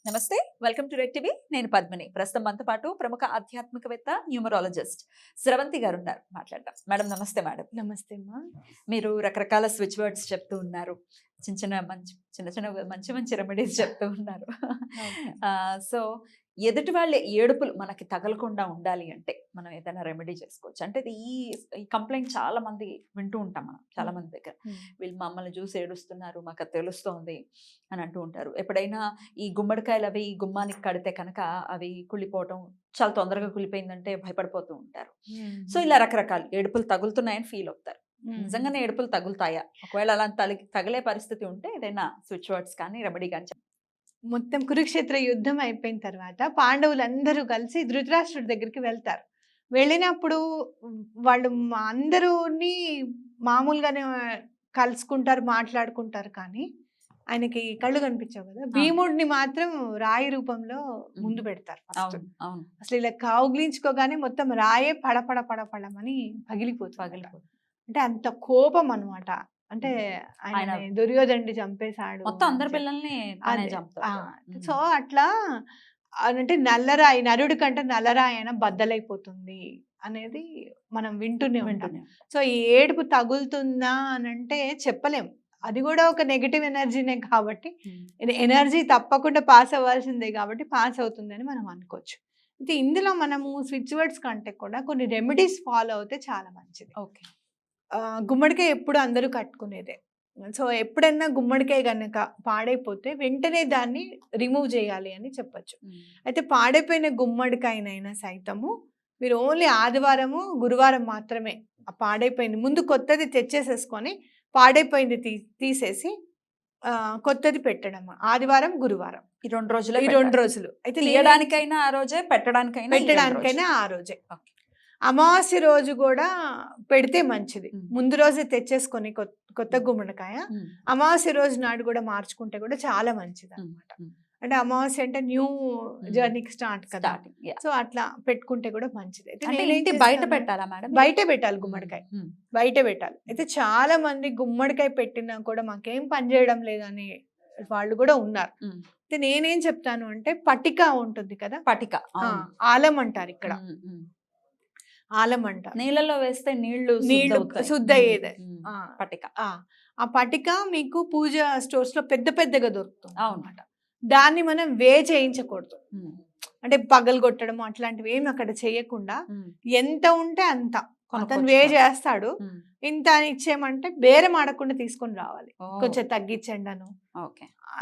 నమస్తే, welcome to red TV. నేను పద్మిని. ప్రస్తుతం మనతో పాటు ప్రముఖ ఆధ్యాత్మికవేత్త, న్యూమరాలజిస్ట్ శ్రవంతి గారు ఉన్నారు. మాట్లాడదాం. మేడం నమస్తే. మేడం నమస్తే అమ్మా. మీరు రకరకాల స్విచ్ వర్డ్స్ చెప్తూ ఉన్నారు, చిన్న మంచి రెమెడీస్ చెప్తూ ఉన్నారు. సో ఎదుటి వాళ్ళ ఏడుపులు మనకి తగలకుండా ఉండాలి అంటే మనం ఏదైనా రెమెడీ చేసుకోవచ్చు అంటే ఈ కంప్లైంట్ చాలా మంది వింటూ ఉంటాం. మనం చాలా మంది దగ్గర వీళ్ళు మమ్మల్ని చూసి ఏడుస్తున్నారు, మాకు అది తెలుస్తోంది అని అంటూ ఉంటారు. ఎప్పుడైనా ఈ గుమ్మడికాయలు అవి గుమ్మానికి కడితే కనుక అవి కుళ్ళిపోవటం, చాలా తొందరగా కుళ్ళిపోయిందంటే భయపడిపోతూ ఉంటారు. సో ఇలా రకరకాల ఏడుపులు తగులుతున్నాయని ఫీల్ అవుతారు. నిజంగానే ఏడుపులు తగులుతాయా? ఒకవేళ అలా తగిలే పరిస్థితి ఉంటే ఏదైనా స్విచ్ వర్డ్స్ కానీ రెమెడీ కానీ మొత్తం కురుక్షేత్ర యుద్ధం అయిపోయిన తర్వాత పాండవులందరూ కలిసి ధృతరాష్ట్రుడి దగ్గరికి వెళ్తారు. వెళ్ళినప్పుడు వాళ్ళు అందరూని మామూలుగానే కలుసుకుంటారు, మాట్లాడుకుంటారు. కానీ ఆయనకి కళ్ళు కనిపించావు కదా, భీముడిని మాత్రం రాయి రూపంలో ముందు పెడతారు. అసలు ఇలా కౌగిలించుకోగానే మొత్తం రాయే పడపడ పడపడమని పగిలిపోతుంది. అంటే అంత కోపం అన్నమాట. అంటే ఆయన దుర్యోధనుడి చంపేశాడు, మొత్తం అందరి పిల్లల్ని. సో అట్లా అంటే నల్లరాయి, నరుడి కంటే నల్లరాయి అయినా బద్దలైపోతుంది అనేది మనం వింటూనే ఉంటాం. సో ఈ ఏడుపు తగులుతుందా అని అంటే చెప్పలేం. అది కూడా ఒక నెగిటివ్ ఎనర్జీనే కాబట్టి ఎనర్జీ తప్పకుండా పాస్ అవ్వాల్సిందే కాబట్టి పాస్ అవుతుందని మనం అనుకోవచ్చు. అయితే ఇందులో మనము స్విచ్ వర్డ్స్ కంటే కూడా కొన్ని రెమెడీస్ ఫాలో అవుతే చాలా మంచిది. ఓకే. గుమ్మడికాయ ఎప్పుడు అందరూ కట్టుకునేదే. సో ఎప్పుడైనా గుమ్మడికాయ కనుక పాడైపోతే వెంటనే దాన్ని రిమూవ్ చేయాలి అని చెప్పచ్చు. అయితే పాడైపోయిన గుమ్మడికాయనైనా సైతము మీరు ఓన్లీ ఆదివారము గురువారం మాత్రమే ఆ పాడైపోయింది, ముందు కొత్తది తెచ్చేసేసుకొని పాడైపోయింది తీసేసి కొత్తది పెట్టడం. ఆదివారం గురువారం ఈ 2 రోజులు అయితే తీయడానికైనా ఆ రోజే, పెట్టడానికైనా ఆ రోజే. అమావాస్య రోజు కూడా పెడితే మంచిది. ముందు రోజే తెచ్చేసుకొని కొత్త గుమ్మడికాయ అమావాస్య రోజు నాడు కూడా మార్చుకుంటే కూడా చాలా మంచిది అనమాట. అంటే అమావాస్య అంటే న్యూ జర్నీకి స్టార్ట్ కదా, సో అట్లా పెట్టుకుంటే కూడా మంచిది. అయితే బయట పెట్టాలా మేడం? బయట పెట్టాలి, గుమ్మడికాయ బయట పెట్టాలి. అయితే చాలా మంది గుమ్మడికాయ పెట్టినా కూడా మాకేం పని చేయడం లేదని వాళ్ళు కూడా ఉన్నారు. అయితే నేనేం చెప్తాను అంటే పటిక ఉంటుంది కదా, పటిక ఆలం అంటారు ఇక్కడ, ఆలం అంట. నీళ్ళలో వేస్తే నీళ్లు శుద్ధ అయ్యేది పటిక. ఆ పటిక మీకు పూజ స్టోర్స్ లో పెద్దగా దొరుకుతుంది అన్నమాట. దాన్ని మనం చేయించకూడదు, అంటే పగలు కొట్టడం అట్లాంటివి ఏమి అక్కడ చేయకుండా ఎంత ఉంటే అంత అతను చేస్తాడు. ఇంత అని ఇచ్చేయమంటే బేరం ఆడకుండా తీసుకొని రావాలి, కొంచెం తగ్గించండి అను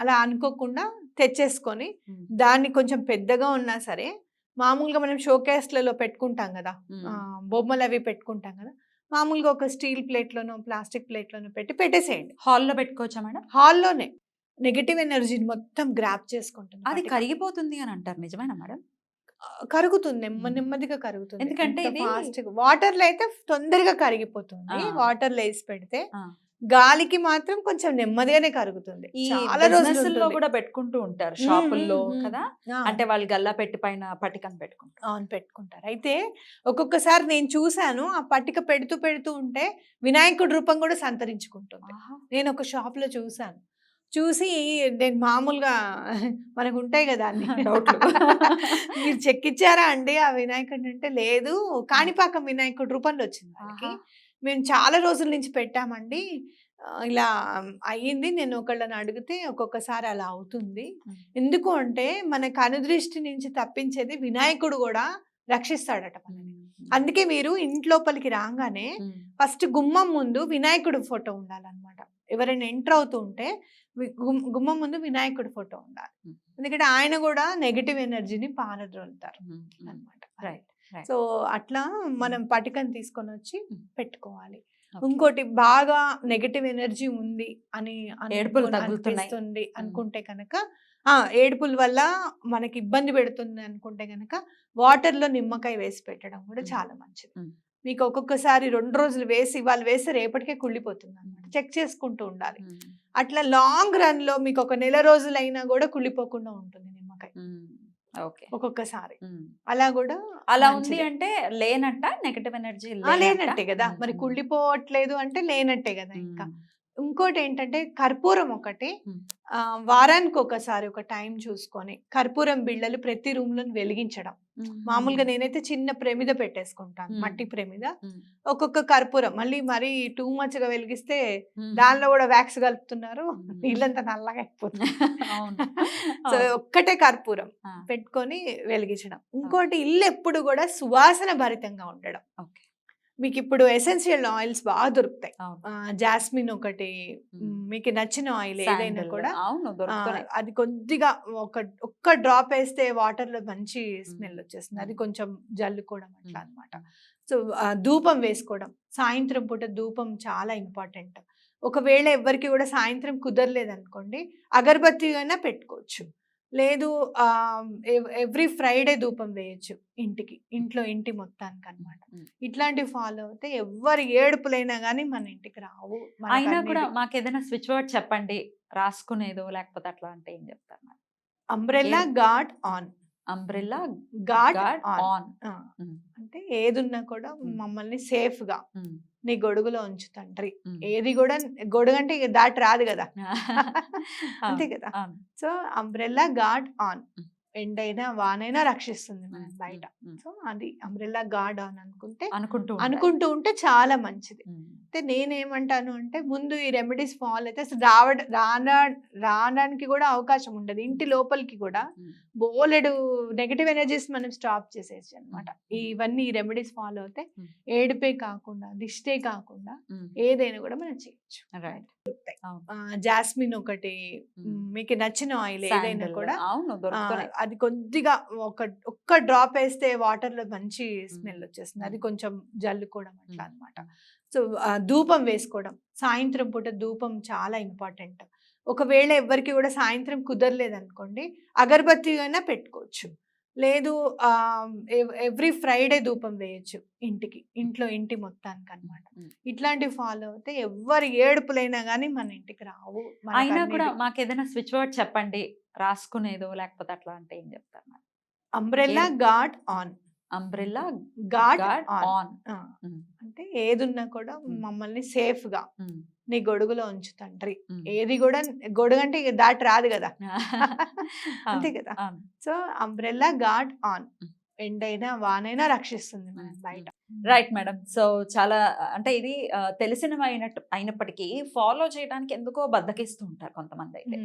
అలా అనుకోకుండా తెచ్చేసుకొని దాన్ని కొంచెం పెద్దగా ఉన్నా సరే, మామూలుగా మనం షోకేస్లలో పెట్టుకుంటాం కదా, బొమ్మలు అవి పెట్టుకుంటాం కదా, మామూలుగా ఒక స్టీల్ ప్లేట్లోనో ప్లాస్టిక్ ప్లేట్లోనో పెట్టేసేయండి. హాల్లో పెట్టుకోవచ్చా మేడం? హాల్లోనే నెగటివ్ ఎనర్జీని మొత్తం గ్రాప్ చేసుకుంటుంది. అది కరిగిపోతుంది అని అంటారు, నిజమేనా మేడం? కరుగుతుంది, నెమ్మదిగా కరుగుతుంది. ఎందుకంటే వాటర్లో అయితే తొందరగా కరిగిపోతుంది, వాటర్లో వేసి పెడితే. గాలికి మాత్రం కొంచెం నెమ్మదిగానే కరుగుతుంది. చాలా రోజుల్లో కూడా పెట్టుకుంటూ ఉంటారు షాపుల్లో కదా, అంటే వాళ్ళు గల్లా పెట్టి పైన పటికను పెట్టుకుంటారు. అవును, పెట్టుకుంటారు. అయితే ఒక్కొక్కసారి నేను చూసాను, ఆ పటిక పెడుతూ ఉంటే వినాయకుడి రూపం కూడా సంతరించుకుంటుంది. నేను ఒక షాప్ లో చూసి నేను మామూలుగా మనకు ఉంటాయి కదా అన్ని డౌట్లు, మీరు చెక్కిచ్చారా అండి ఆ వినాయకుడిని అంటే, లేదు కాణిపాకం వినాయకుడి రూపంలో వచ్చింది వాళ్ళకి, మేము చాలా రోజుల నుంచి పెట్టామండి, ఇలా అయ్యింది. నేను ఒకళ్ళని అడిగితే ఒక్కొక్కసారి అలా అవుతుంది. ఎందుకు అంటే మన కనుదృష్టి నుంచి తప్పించేది వినాయకుడు కూడా రక్షిస్తాడట మనని. అందుకే మీరు ఇంట్లోపలికి రాగానే ఫస్ట్ గుమ్మం ముందు వినాయకుడు ఫోటో ఉండాలన్నమాట. ఎవరైనా ఎంటర్ అవుతూ ఉంటే గుమ్మం ముందు వినాయకుడి ఫోటో ఉండాలి, ఎందుకంటే ఆయన కూడా నెగటివ్ ఎనర్జీని పారద్రోలుతారు అన్నమాట. సో అట్లా మనం పటికను తీసుకొని వచ్చి పెట్టుకోవాలి. ఇంకోటి, బాగా నెగటివ్ ఎనర్జీ ఉంది అని అనిపిస్తుంది అనుకుంటే కనుక, ఏడుపుల వల్ల మనకి ఇబ్బంది పెడుతుంది అనుకుంటే కనుక వాటర్లో నిమ్మకాయ వేసి పెట్టడం కూడా చాలా మంచిది. మీకు ఒక్కొక్కసారి 2 రోజులు వేసి ఇవాళ వేసి రేపటికే కుళ్ళిపోతుంది అన్నమాట. చెక్ చేసుకుంటూ ఉండాలి. అట్లా లాంగ్ రన్ లో మీకు ఒక నెల రోజులైనా కూడా కుళ్ళిపోకుండా ఉంటుంది నిమ్మకాయ. ఒక్కొక్కసారి అలా కూడా అలా ఉంది అంటే లేనట్ట, నెగటివ్ ఎనర్జీ లేనట్టే కదా, మరి కుళ్ళిపోవట్లేదు అంటే లేనట్టే కదా. ఇంకా ఇంకోటి ఏంటంటే కర్పూరం ఒకటి Hmm. వారానికి ఒకసారి ఒక టైం చూసుకొని కర్పూరం బిళ్ళలు ప్రతి రూమ్ లో వెలిగించడం. మామూలుగా నేనైతే చిన్న ప్రమిద పెట్టేసుకుంటాను, మట్టి ప్రమిద. ఒక్కొక్క కర్పూరం మరీ టూ మచ్ గా వెలిగిస్తే దానిలో కూడా వ్యాక్స్ కలుపుతున్నారు, ఇల్లంతా నల్లగా అయిపోతుంది. సో ఒక్కటే కర్పూరం పెట్టుకొని వెలిగించడం. ఇంకోటి ఇల్లు ఎప్పుడు కూడా సువాసన భరితంగా ఉండడం. మీకు ఇప్పుడు ఎసెన్షియల్ ఆయిల్స్ బాగా దొరుకుతాయి. జాస్మిన్ ఒకటి, మీకు నచ్చిన ఆయిల్ ఏదైనా కూడా అది కొద్దిగా ఒక్క డ్రాప్ వేస్తే వాటర్ లో మంచి స్మెల్ వచ్చేస్తుంది. అది కొంచెం జల్లుకోవడం అట్లా అన్నమాట. సో ధూపం వేసుకోవడం, సాయంత్రం పూట ధూపం చాలా ఇంపార్టెంట్. ఒకవేళ ఎవరికి కూడా సాయంత్రం కుదరలేదు అనుకోండి, అగరబత్తి అయినా పెట్టుకోవచ్చు. లేదు ఎవ్రీ ఫ్రైడే ధూపం వేయచ్చు ఇంటి మొత్తానికి అన్నమాట. ఇట్లాంటివి ఫాలో అవుతే ఎవరి ఏడుపులైనా కానీ మన ఇంటికి రావు. అయినా కూడా మాకు ఏదైనా స్విచ్ వర్డ్ చెప్పండి, రాసుకునేదో లేకపోతే అట్లా అంటే ఏం చెప్తారు? Umbrella God on. Umbrella God on అంటే ఏదున్నా కూడా మమ్మల్ని సేఫ్ గా నీ గొడుగులో ఉంచు తండ్రి. ఏది కూడా గొడుగు అంటే దాటి రాదు కదా, అంతే కదా. సో అంబ్రెల్లా గాడ్ ఆన్, ఎండైనా వానైనా రక్షిస్తుంది మనం బయట. సో అది అంబ్రెల్లా గాడ్ ఆన్ అనుకుంటూ ఉంటే చాలా మంచిది. అయితే నేనేమంటాను అంటే ముందు ఈ రెమెడీస్ ఫాలో అయితే అసలు రావడానికి కూడా అవకాశం ఉండదు. ఇంటి లోపలికి కూడా బోలెడు నెగటివ్ ఎనర్జీస్ మనం స్టాప్ చేసేసి అనమాట. ఇవన్నీ ఈ రెమెడీస్ ఫాలో అయితే ఏడుపే కాకుండా దిష్టే కాకుండా ఏదైనా కూడా మనం చేయొచ్చు. జాస్మిన్ ఒకటి, మీకు నచ్చిన ఆయిల్ ఏదైనా కూడా అది కొద్దిగా ఒక్క డ్రాప్ వేస్తే వాటర్ లో మంచి స్మెల్ వచ్చేస్తుంది. అది కొంచెం జల్లుకోవడం అట్లా అన్నమాట. సో ధూపం వేసుకోవడం, సాయంత్రం పూట ధూపం చాలా ఇంపార్టెంట్. ఒకవేళ ఎవరికి కూడా సాయంత్రం కుదరలేదు అనుకోండి, అగరబత్తి అయినా పెట్టుకోవచ్చు. లేదు ఎవ్రీ ఫ్రైడే ధూపం వేయచ్చు ఇంటి మొత్తానికి అన్నమాట. ఇట్లాంటివి ఫాలో అవుతే ఎవరి ఏడుపులైనా కానీ మన ఇంటికి రావు. అయినా కూడా మాకు ఏదైనా స్విచ్ వర్డ్ చెప్పండి, రాసుకునేదో లేకపోతే అట్లా అంటే ఏం చెప్తారు? Umbrella God on. Umbrella God on అంటే ఏదున్నా కూడా మమ్మల్ని సేఫ్ గా నీ గొడుగులో ఉంచు తండ్రి. ఏది కూడా గొడుగు అంటే దాటి రాదు కదా, అంతే కదా. సో అంబ్రెల్లా గాడ్ ఆన్, ఎండైనా వానైనా రక్షిస్తుంది మనం బయట. Right madam. సో చాలా అంటే ఇది అయినప్పటికీ ఫాలో చేయడానికి ఎందుకో బద్దకిస్తూ ఉంటారు కొంతమంది అయితే,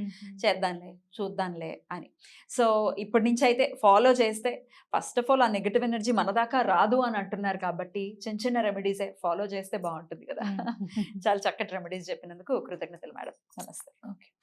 చేద్దాంలే చూద్దాంలే అని. సో ఇప్పటి నుంచి అయితే ఫాలో చేస్తే ఫస్ట్ ఆఫ్ ఆల్ ఆ నెగటివ్ ఎనర్జీ మన దాకా రాదు అని అంటున్నారు కాబట్టి చిన్న రెమెడీసే ఫాలో చేస్తే బాగుంటుంది కదా. చాలా చక్కటి రెమెడీస్ చెప్పినందుకు కృతజ్ఞతలు మేడం. నమస్తే.